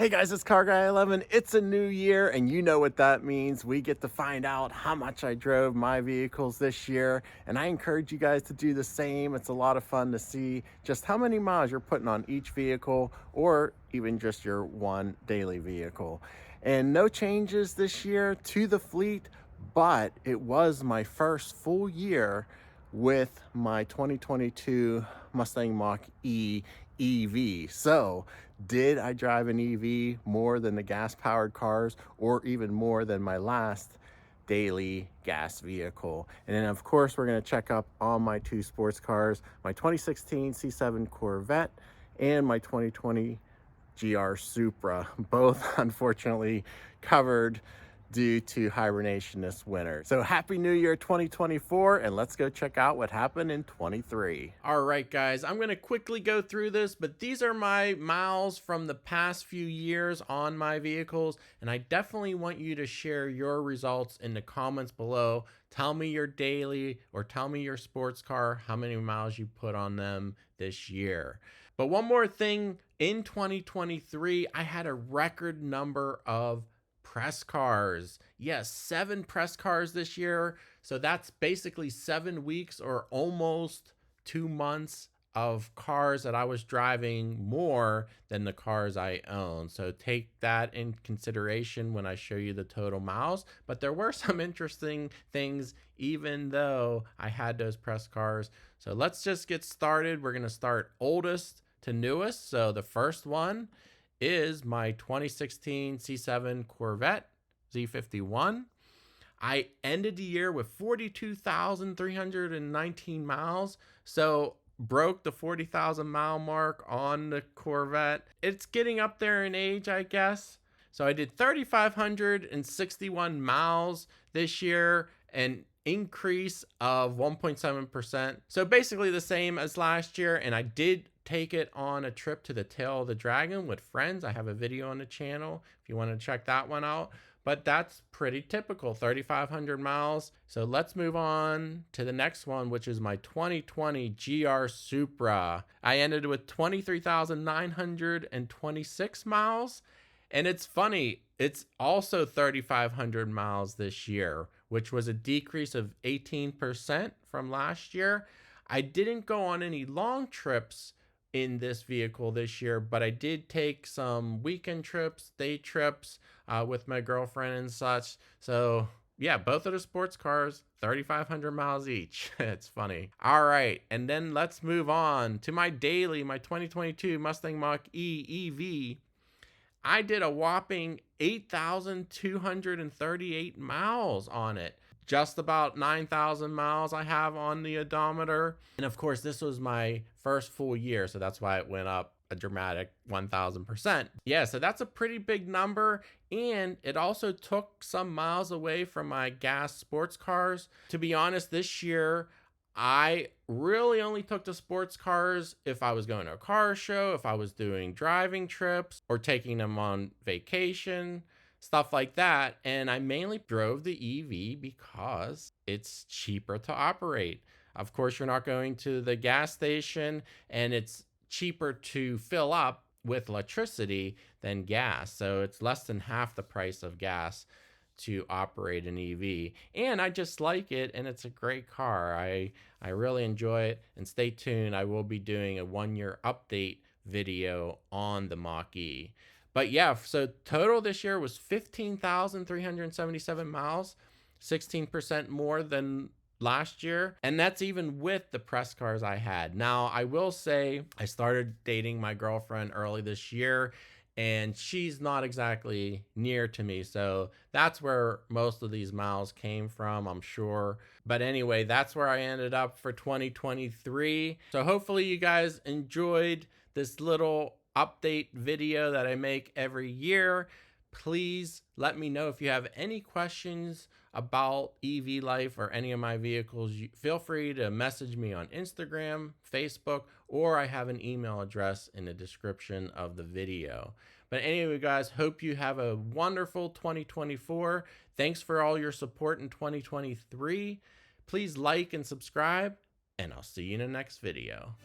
Hey guys, it's Car Guy 11. It's a new year, and you know what that means. We get to find out how much I drove my vehicles this year, and I encourage you guys to do the same. It's a lot of fun to see just how many miles you're putting on each vehicle, or even just your one daily vehicle. And no changes this year to the fleet, but it was my first full year with my 2022 Mustang Mach-E EV. So, did I drive an EV more than the gas-powered cars, or even more than my last daily gas vehicle? And then, of course, we're going to check up on my two sports cars, my 2016 C7 Corvette and my 2020 GR Supra, both unfortunately covered due to hibernation this winter. So happy new year 2024, and let's go check out what happened in 23. All right guys, I'm going to quickly go through this, but these are my miles from the past few years on my vehicles, and I definitely want you to share your results in the comments below. Tell me your daily, or tell me your sports car, how many miles you put on them this year. But one more thing, in 2023 I had a record number of press cars. Yes, 7 press cars this year. So that's basically 7 weeks or almost 2 months of cars that I was driving more than the cars I own. So take that in consideration when I show you the total miles. But there were some interesting things even though I had those press cars. So let's just get started. We're going to start oldest to newest. So the first one is my 2016 C7 Corvette Z51. I ended the year with 42,319 miles, so broke the 40,000 mile mark on the Corvette. It's getting up there in age, I guess. So I did 3,561 miles this year, an increase of 1.7%. So basically the same as last year, and I did take it on a trip to the Tail of the Dragon with friends. I have a video on the channel if you want to check that one out. But that's pretty typical, 3,500 miles. So let's move on to the next one, which is my 2020 GR Supra. I ended with 23,926 miles. And it's funny, it's also 3,500 miles this year, which was a decrease of 18% from last year. I didn't go on any long trips in this vehicle this year, but I did take some weekend trips, day trips with my girlfriend and such. So yeah, both of the sports cars, 3,500 miles each. It's funny. All right, and then let's move on to my daily, my 2022 Mustang Mach-E EV. I did a whopping 8,238 miles on it. Just about 9,000 miles I have on the odometer. And of course, this was my first full year, so that's why it went up a dramatic 1,000%. Yeah, so that's a pretty big number. And it also took some miles away from my gas sports cars. To be honest, this year, I really only took the sports cars if I was going to a car show, if I was doing driving trips, or taking them on vacation, stuff like that. And I mainly drove the EV because it's cheaper to operate. Of course, you're not going to the gas station, and it's cheaper to fill up with electricity than gas. So it's less than half the price of gas to operate an EV, and I just like it, and it's a great car. I really enjoy it, and stay tuned. I will be doing a 1-year update video on the Mach-E. But yeah, so total this year was 15,377 miles, 16% more than last year, and that's even with the press cars I had. Now, I will say I started dating my girlfriend early this year, and she's not exactly near to me, so that's where most of these miles came from, I'm sure. But anyway, that's where I ended up for 2023. So hopefully you guys enjoyed this little update video that I make every year. Please let me know if you have any questions about EV life or any of my vehicles. Feel free to message me on Instagram, Facebook, or I have an email address in the description of the video. But anyway, guys, hope you have a wonderful 2024. Thanks for all your support in 2023. Please like and subscribe, and I'll see you in the next video.